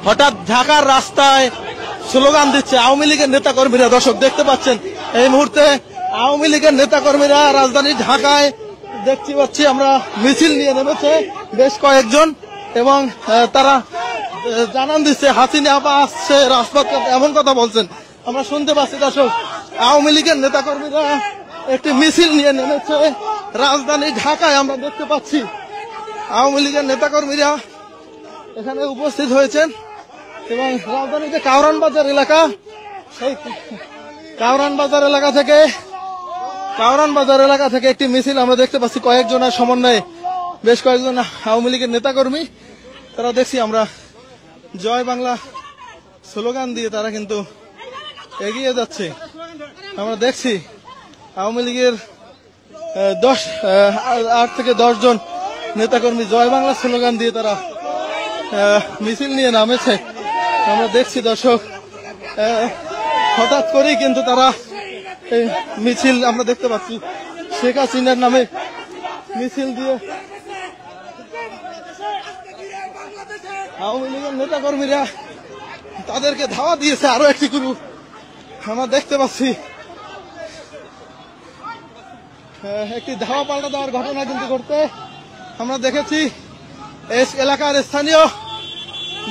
হঠাৎ ঢাকার রাস্তায় স্লোগান দিচ্ছে আওয়ামী লীগের নেতা কর্মীরা। দর্শক দেখতে পাচ্ছেন এই মুহূর্তে আওয়ামী লীগের নেতা কর্মীরা রাজধানী ঢাকায় দেখতে পাচ্ছি আমরা মিছিল নিয়ে নেমেছে বেশ কয়েকজন, এবং তারা জানান দিচ্ছে হাসিনা আপা আসছে রাজপথ, এমন কথা বলছেন আমরা শুনতে পাচ্ছি। দর্শক আওয়ামী লীগের নেতা কর্মীরা একটি মিছিল নিয়ে নেমেছে রাজধানী ঢাকায়, আমরা দেখতে পাচ্ছি আওয়ামী লীগের নেতা কর্মীরা এখানে উপস্থিত হয়েছেন। এবং রাজধানীর যে কাউরান বাজার এলাকা, সেই কাউরান বাজার এলাকা থেকে একটি মিছিল আমরা দেখতে পাচ্ছি কয়েকজনের সমন্বয়ে, বেশ কয়েকজন আওয়ামী লীগের নেতা কর্মী তারা দেখছি আমরা জয় বাংলা স্লোগান দিয়ে তারা কিন্তু এগিয়ে যাচ্ছে। আমরা দেখছি আওয়ামী লীগের 8 থেকে 10 জন নেতাকর্মী জয় বাংলা স্লোগান দিয়ে তারা মিছিল নিয়ে নামেছে। আমরা দেখছি দর্শক হঠাৎ করেই কিন্তু তারা মিছিল আমরা দেখতে পাচ্ছি শেখ হাসিনার নামে মিছিল দিয়ে আওয়ামী লীগের নেতা কর্মীরা তাদেরকে ধাওয়া দিয়েছে আরো একটি গ্রুপ। আমরা দেখতে পাচ্ছি একটি ধাওয়া পাল্টা দেওয়ার ঘটনা কিন্তু ঘটতে আমরা দেখেছি। এলাকার স্থানীয়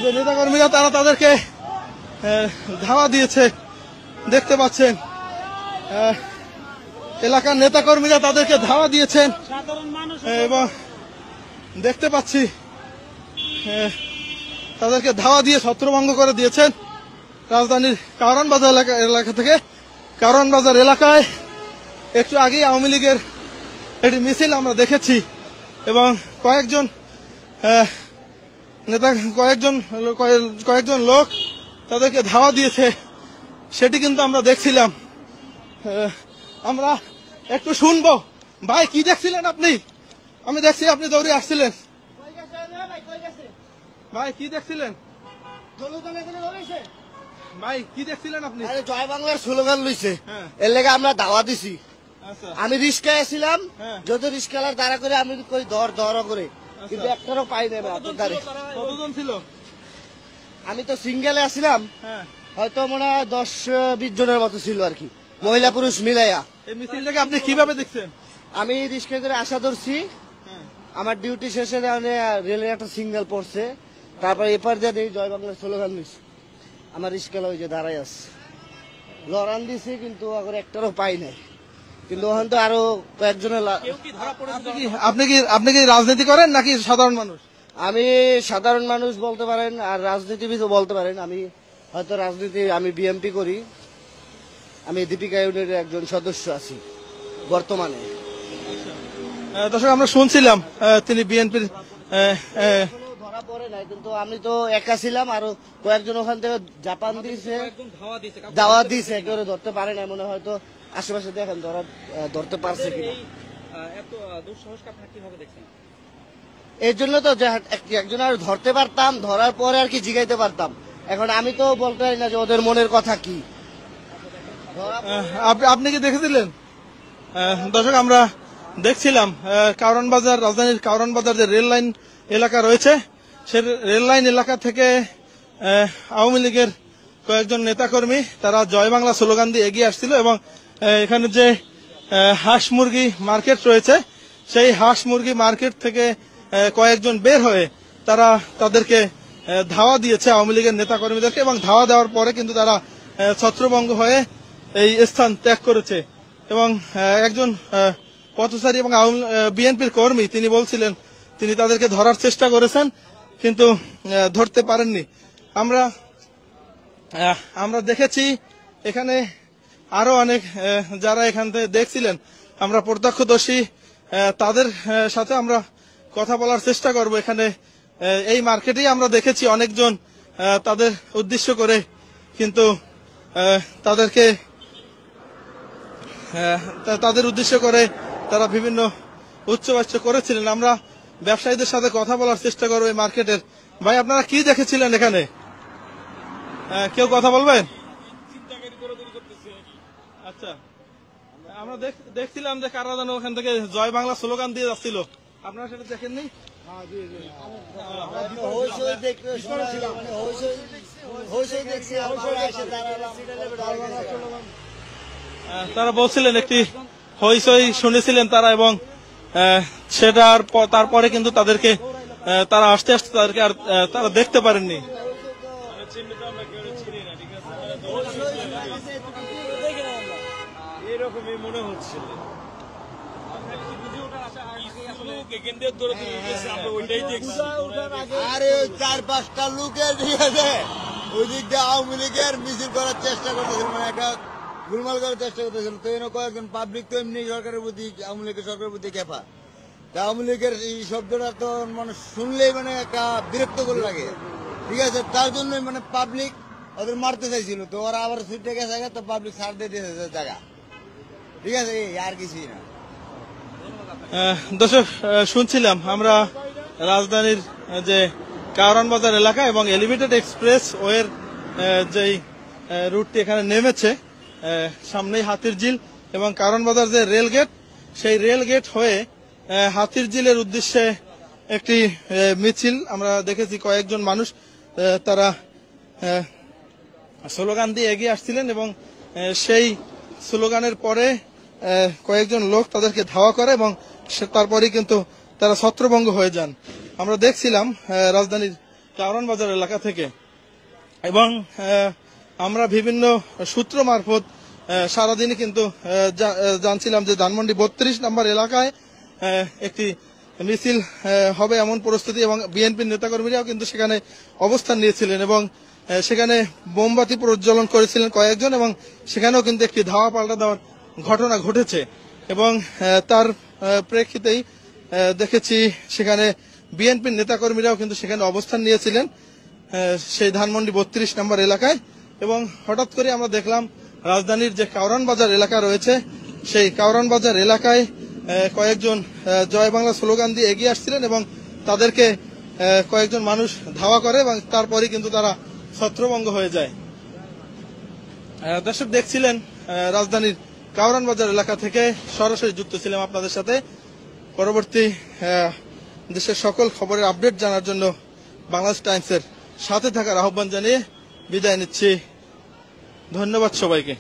যে নেতা কর্মীরা তারা তাদেরকে ধাওয়া দিয়েছে, দেখতে পাচ্ছেন এলাকার নেতা কর্মীরা তাদেরকে ধাওয়া দিয়েছেন এবং দেখতে পাচ্ছি তাদেরকে ধাওয়া দিয়ে ছত্রভঙ্গ করে দিয়েছেন রাজধানীর কারওয়ান বাজার এলাকা থেকে। কারওয়ান বাজার এলাকায় একটু আগেই আওয়ামী লীগের একটি মিছিল আমরা দেখেছি এবং কয়েকজন লোক তাদেরকে ধাওয়া দিয়েছে, সেটি কিন্তু আমরা দেখছিলাম। আমরা একটু শুনবো। ভাই কি দেখছিলেন আপনি? আমি দেখছি আপনি দৌড়ে আসছিলেন। ভাই কি দেখছিলেন? ভাই কি দেখছিলেন আপনি? জয় বাংলার স্লোগান লইছে, এর লেগে আমরা ধাওয়া দিছি। আমি রিস্কায় ছিলাম, যত রিস্কালার দাঁড়া করে আমি কই ধর করে, কিন্তু একটারও পাই না। কতজন ছিল? আমি তো সিঙ্গেলে আসছিলাম, হয়তো মনে হয় 10-20 জনের মতো ছিল আর কি, মহিলা পুরুষ মিলাইয়া। এই মিছিলটাকে আপনি কিভাবে দেখছেন? আমি রিস্কা করে আশা ধরছি, আমার ডিউটি শেষে রেলের একটা সিগন্যাল পড়ছে, তারপর এপার দিয়ে দেখি জয় বাংলার স্লোগান দিচ্ছি। আমার রিস্কালা ওই যে দাঁড়াই আছে, লড়ান দিছি কিন্তু আবার একটারও পাই নাই। কিন্তু ওখান তো আরো কয়েকজনের। আপনি কি রাজনীতি করেন নাকি সাধারণ মানুষ? আমি সাধারণ মানুষ বলতে পারেন, আর রাজনীতিবিদও বলতে পারেন। আমি হয়তো আমি বিএমপি করি, আমি দীপিকা ইউনিয়নের একজন সদস্য আছি বর্তমানে। দর্শক আমরা শুনছিলাম তিনি বিএনপির ধরা পড়ে নাই, কিন্তু আমি তো একা ছিলাম, আরো কয়েকজন ওখান থেকে জাপান দিয়েছে, দাওয়া দিয়েছে, একেবারে ধরতে পারে না মনে, হয়তো আশেপাশে দেখেন ধরতে পারছে কিনা। এর জন্য তো একজন আর ধরতে পারতাম, ধরার পরে আর কি জিগাইতে পারতাম। এখন আমি তো বলতে পারি না যে ওদের মনের কথা কি। আপনি কি দেখেছিলেন? দর্শক আমরা দেখছিলাম কারওয়ান বাজার, রাজধানীর কারওয়ান বাজার যে রেল লাইন এলাকা রয়েছে, সে রেল লাইন এলাকা থেকে আওয়ামী লীগের কয়েকজন নেতাকর্মী তারা জয় বাংলা স্লোগান দিয়ে এগিয়ে আসছিল এবং এখানে যে হাঁস মুরগি মার্কেট রয়েছে, সেই হাঁস মুরগি মার্কেট থেকে কয়েকজন বের হয়ে তারা তাদেরকে ধাওয়া দিয়েছে আওয়ামী লীগের নেতা কর্মীদেরকে, এবং ধাওয়া দেওয়ার পরে কিন্তু তারা ছত্রভঙ্গ হয়ে এই স্থান ত্যাগ করেছে। এবং একজন পথচারী এবং বিএনপির কর্মী তিনি বলছিলেন তিনি তাদেরকে ধরার চেষ্টা করেছেন কিন্তু ধরতে পারেননি। আমরা দেখেছি এখানে আরো অনেক যারা এখান থেকে দেখছিলেন, আমরা প্রত্যক্ষদর্শী, তাদের সাথে আমরা কথা বলার চেষ্টা করব। এখানে এই মার্কেটেই আমরা দেখেছি অনেকজন তাদের উদ্দেশ্য করে কিন্তু তাদের উদ্দেশ্য করে তারা বিভিন্ন উচ্চবাচ্য করেছিলেন। আমরা ব্যবসায়ীদের সাথে কথা বলার চেষ্টা করবো এই মার্কেটের। ভাই আপনারা কি দেখেছিলেন এখানে? কেউ কথা বলবেন? আচ্ছা, আমরা দেখছিলাম যে কারা যেন ওখান থেকে জয় বাংলা স্লোগান দিয়ে যাচ্ছিল, আপনারা সেটা দেখেননি? হইচই দেখতে মানে হইচই দেখছি আমরা এসে দাঁড়ালাম। তারা বলছিলেন একটি হইচই শুনেছিলেন তারা, এবং সেটার তারপরে কিন্তু তাদেরকে তারা আস্তে আস্তে তাদেরকে আর তারা দেখতে পারেননি। এরকমই মনে হচ্ছিল। আরে ওই 4-5টা লোকের ঠিক আছে ওই দিক দিয়ে আওয়ামী লীগের মিছিল করার চেষ্টা করতেছিল, মানে একটা গোলমাল করার চেষ্টা করতেছিল। তো এনে কয়েকজন পাবলিক তো এমনি সরকারের প্রতি, আওয়ামী লীগের সরকারের প্রতি খেপা। তা আওয়ামী লীগের এই শব্দটা তো মানুষ শুনলেই মানে একটা বিরক্ত করে লাগে, ঠিক আছে। তার জন্যই মানে পাবলিক ওদের মারতে চাইছিল, তো ওরা আবার ছুটে গেছে, তো পাবলিক ছাড় দিয়ে দিয়েছে জায়গা, ঠিক আছে। এই আর কিছুই না। দর্শক, শুনছিলাম আমরা রাজধানীর যে কারওয়ান বাজার এলাকা এবং এলিভেটেড এক্সপ্রেস ওয়ের যেই রুটটি এখানে নেমেছে, সামনেই হাতিরঝিল এবং কারওয়ান বাজার যে রেল গেট, সেই রেল গেট হয়ে হাতিরঝিলের উদ্দেশ্যে একটি মিছিল আমরা দেখেছি। কয়েকজন মানুষ তারা স্লোগান দিয়ে এগিয়ে আসছিলেন এবং সেই স্লোগানের পরে কয়েকজন লোক তাদেরকে ধাওয়া করে এবং তারপরেই কিন্তু তারা ছত্রভঙ্গ হয়ে যান। আমরা দেখছিলাম রাজধানীর কারওয়ান বাজার এলাকা থেকে, এবং আমরা বিভিন্ন সূত্র মারফত সারাদিনই কিন্তু জানছিলাম যে ধানমন্ডি 32 নম্বর এলাকায় একটি মিছিল হবে এমন পরিস্থিতি, এবং বিএনপির নেতাকর্মীরাও কিন্তু সেখানে অবস্থান নিয়েছিলেন এবং সেখানে মোমবাতি প্রজ্বলন করেছিলেন কয়েকজন, এবং সেখানেও কিন্তু একটি ধাওয়া পাল্টা দেওয়ার ঘটনা ঘটেছে। এবং তার প্রেক্ষিতেই দেখেছি সেখানে বিএনপির নেতাকর্মীরাও কিন্তু সেখানে অবস্থান নিয়েছিলেন সেই ধানমন্ডি 32 নম্বর এলাকায়। এবং হঠাৎ করে আমরা দেখলাম রাজধানীর যে কারওয়ান বাজার এলাকা রয়েছে, সেই কারওয়ান বাজার এলাকায় কয়েকজন জয় বাংলা স্লোগান দিয়ে এগিয়ে আসছিলেন এবং তাদেরকে কয়েকজন মানুষ ধাওয়া করে এবং তারপরেই কিন্তু তারা ছত্রভঙ্গ হয়ে যায়। দর্শক, দেখছিলেন রাজধানীর কারওয়ান বাজার এলাকা থেকে সরাসরি যুক্ত ছিলাম আপনাদের সাথে। পরবর্তী দেশের সকল খবরের আপডেট জানার জন্য বাংলাদেশ টাইমসের সাথে থাকার আহ্বান জানিয়ে বিদায় নিচ্ছি। ধন্যবাদ সবাইকে।